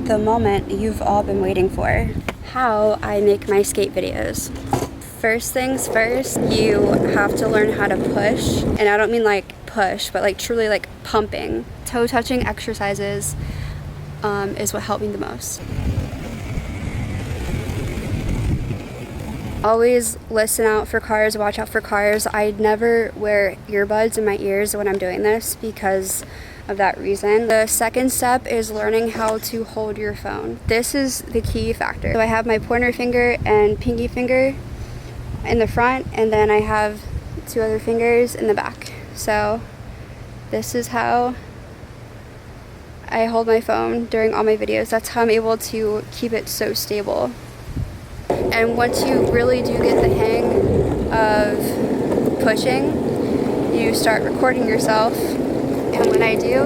the moment you've all been waiting for. How I make my skate videos. First things first, you have to learn how to push. And I don't mean like push, but like truly like pumping. Toe touching exercises is what helped me the most. Always listen out for cars, watch out for cars. I never wear earbuds in my ears when I'm doing this because of that reason. The second step is learning how to hold your phone. This is the key factor. So I have my pointer finger and pinky finger in the front, and then I have 2 other fingers in the back. So this is how I hold my phone during all my videos. That's how I'm able to keep it so stable. And once you really do get the hang of pushing, you start recording yourself. And what I do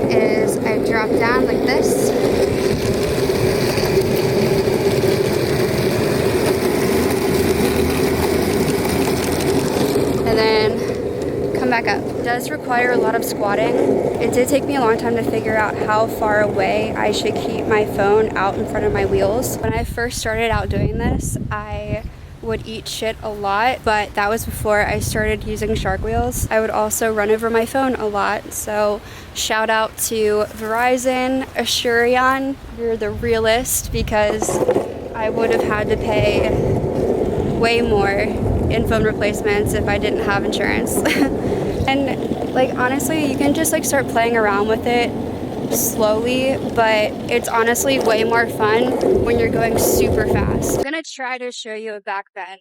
is I drop down like this. And then come back up. It does require a lot of squatting. It did take me a long time to figure out how far away I should keep my phone out in front of my wheels. When I first started out doing this, I would eat shit a lot, but that was before I started using shark wheels. I would also run over my phone a lot, so shout out to Verizon, Assurion, you're the realest, because I would have had to pay way more in phone replacements if I didn't have insurance. And like honestly, you can just like start playing around with it slowly, but it's honestly way more fun when you're going super fast. I'm gonna try to show you a back bend.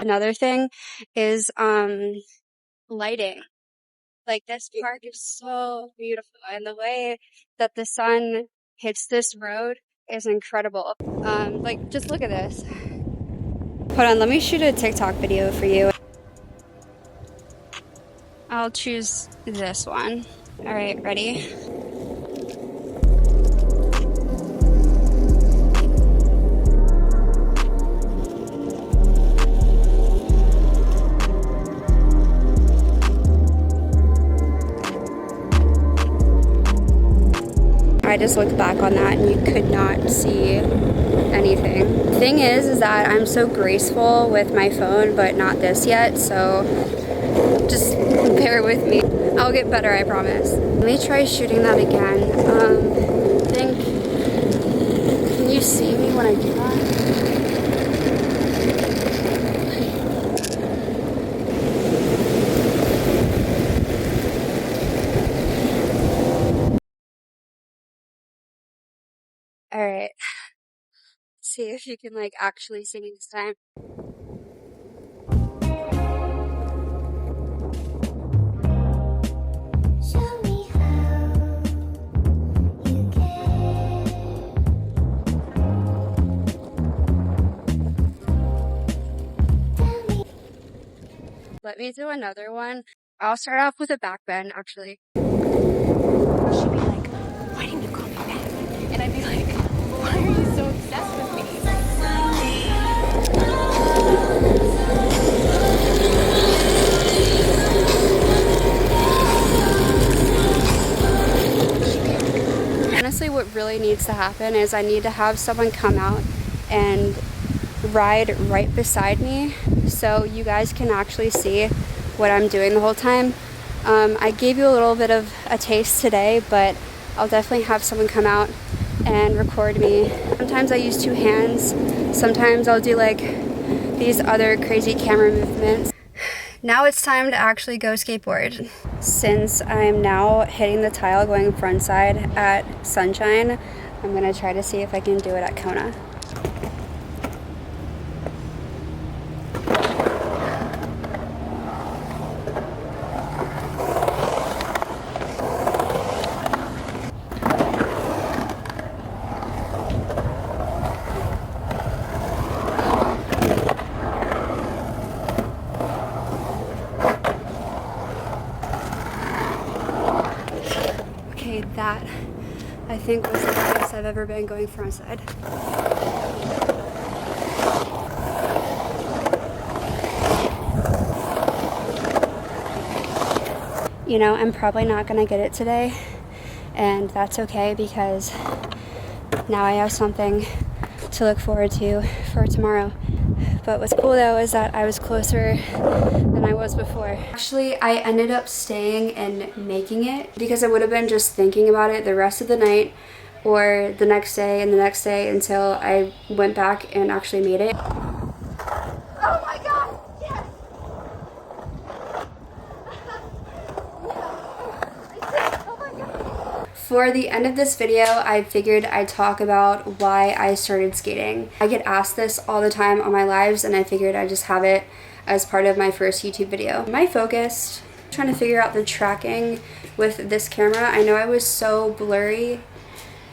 Another thing is lighting. Like this park is so beautiful, and the way that the sun hits this road is incredible. Like just look at this. Hold on, let me shoot a TikTok video for you. I'll choose this one. All right, ready? I just looked back on that and you could not see anything. The thing is that I'm so graceful with my phone, but not this yet, so just bear with me. I'll get better, I promise. Let me try shooting that again. Can you see me when I do that? All right, see if you can like actually see me this time. Let me do another one. I'll start off with a back bend, actually. She'd be like, why didn't you call me back? And I'd be like, why are you so obsessed with me? Honestly, what really needs to happen is I need to have someone come out and ride right beside me so you guys can actually see what I'm doing the whole time. I gave you a little bit of a taste today, but I'll definitely have someone come out and record me. Sometimes I use 2 hands, sometimes I'll do like these other crazy camera movements. Now it's time to actually go skateboard. Since I'm now hitting the tile going frontside at Sunshine, I'm gonna try to see if I can do it at Kona. that, I think, was the highest I've ever been going frontside. You know, I'm probably not gonna get it today, and that's okay because now I have something to look forward to for tomorrow. But what's cool though is that I was closer than I was before. Actually, I ended up staying and making it because I would have been just thinking about it the rest of the night or the next day and the next day until I went back and actually made it. Oh my god, yes! For the end of this video, I figured I'd talk about why I started skating. I get asked this all the time on my lives, and I figured I'd just have it as part of my first YouTube video. My focus, trying to figure out the tracking with this camera. I know I was so blurry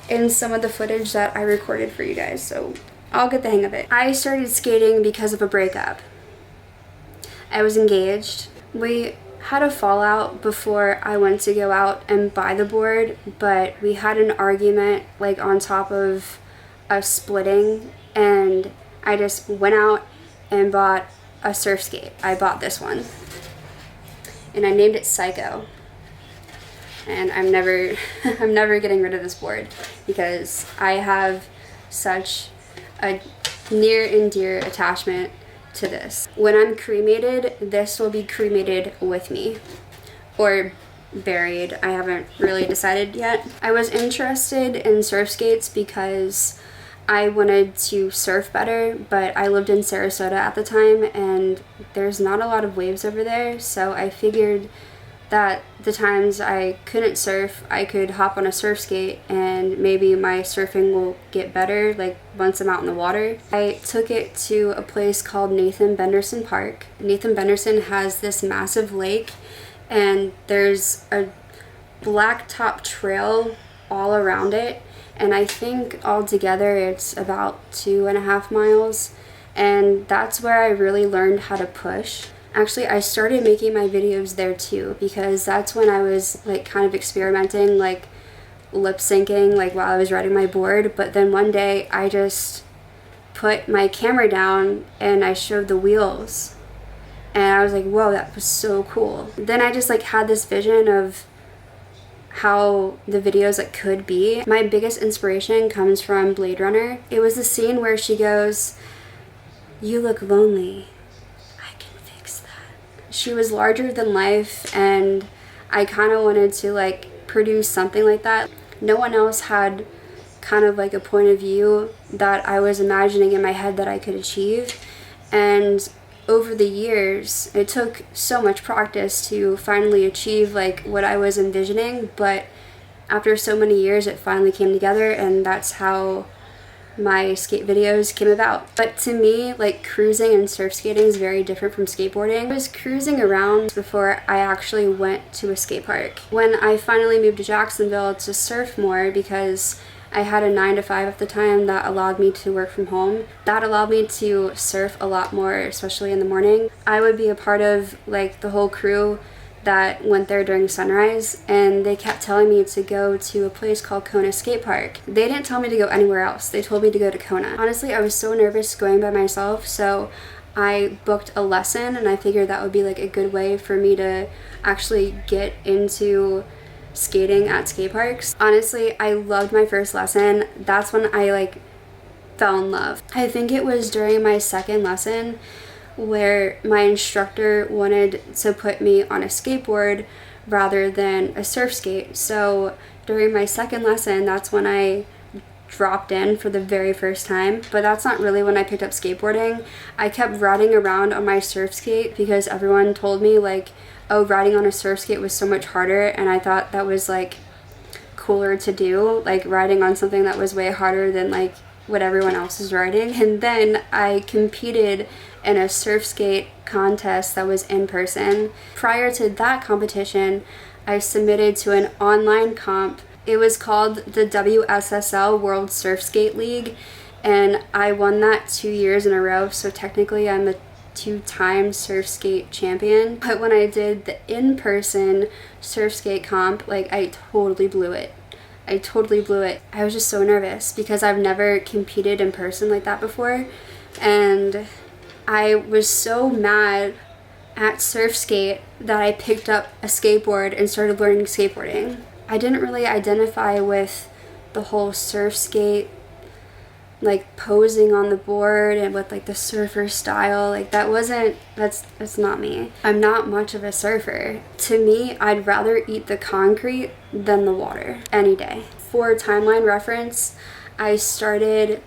in some of the footage that I recorded for you guys, so I'll get the hang of it. I started skating because of a breakup. I was engaged. We had a fallout before I went to go out and buy the board, but we had an argument like on top of us splitting, and I just went out and bought a surf skate. I bought this one and I named it Psycho, and I'm never I'm never getting rid of this board because I have such a near and dear attachment to this. When I'm cremated, this will be cremated with me, or buried. I haven't really decided yet. I was interested in surf skates because I wanted to surf better, but I lived in Sarasota at the time and there's not a lot of waves over there, so I figured that the times I couldn't surf, I could hop on a surf skate and maybe my surfing will get better like once I'm out in the water. I took it to a place called Nathan Benderson Park. Nathan Benderson has this massive lake and there's a blacktop trail all around it, and I think altogether it's about 2.5 miles, and that's where I really learned how to push. Actually, I started making my videos there too because that's when I was like kind of experimenting, like lip syncing like while I was riding my board. But then one day I just put my camera down and I showed the wheels and I was like, whoa, that was so cool. Then I just like had this vision of how the videos like could be. My biggest inspiration comes from Blade Runner. It was the scene where she goes, "You look lonely. She was larger than life, and I kind of wanted to like produce something like that. No one else had kind of like a point of view that I was imagining in my head that I could achieve. And over the years, it took so much practice to finally achieve like what I was envisioning, but after so many years it finally came together, and that's how my skate videos came about. But to me, like, cruising and surf skating is very different from skateboarding. I was cruising around before I actually went to a skate park. When I finally moved to Jacksonville to surf more, because I had a 9-to-5 at the time that allowed me to work from home, that allowed me to surf a lot more, especially in the morning. I would be a part of like the whole crew that went there during sunrise, and they kept telling me to go to a place called Kona Skate Park. They didn't tell me to go anywhere else. They told me to go to Kona. Honestly, I was so nervous going by myself, so I booked a lesson, and I figured that would be like a good way for me to actually get into skating at skate parks. Honestly, I loved my first lesson. That's when I like fell in love. I think it was during my second lesson where my instructor wanted to put me on a skateboard rather than a surf skate. So during my second lesson, that's when I dropped in for the very first time. But that's not really when I picked up skateboarding. I kept riding around on my surf skate because everyone told me like, oh, riding on a surf skate was so much harder, and I thought that was like cooler to do, like riding on something that was way harder than like what everyone else is riding. And then I competed in a surf skate contest that was in person. Prior to that competition, I submitted to an online comp. It was called the WSSL World Surf Skate League, and I won that 2 years in a row, so technically I'm a 2-time surf skate champion. But when I did the in-person surf skate comp, like, I totally blew it. I totally blew it. I was just so nervous because I've never competed in person like that before. And I was so mad at surf skate that I picked up a skateboard and started learning skateboarding. I didn't really identify with the whole surf skate, like posing on the board and with like the surfer style. Like that's not me. I'm not much of a surfer. To me, I'd rather eat the concrete than the water any day. For timeline reference, I started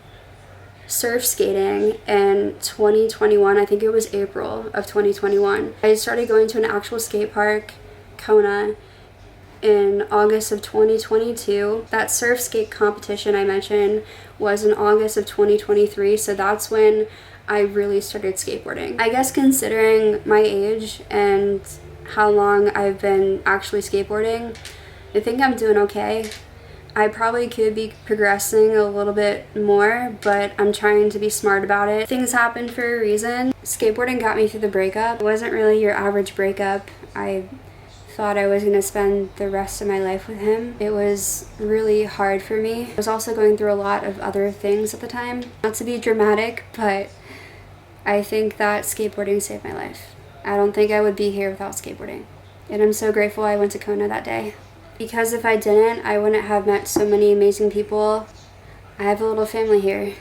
surf skating in 2021. I think it was April of 2021. I started going to an actual skate park, Kona, in August of 2022. That surf skate competition I mentioned was in August of 2023, so that's when I really started skateboarding. I guess considering my age and how long I've been actually skateboarding, I think I'm doing okay. I probably could be progressing a little bit more, but I'm trying to be smart about it. Things happen for a reason. Skateboarding got me through the breakup. It wasn't really your average breakup. I thought I was going to spend the rest of my life with him. It was really hard for me. I was also going through a lot of other things at the time. Not to be dramatic, but I think that skateboarding saved my life. I don't think I would be here without skateboarding. And I'm so grateful I went to Kona that day. Because if I didn't, I wouldn't have met so many amazing people. I have a little family here.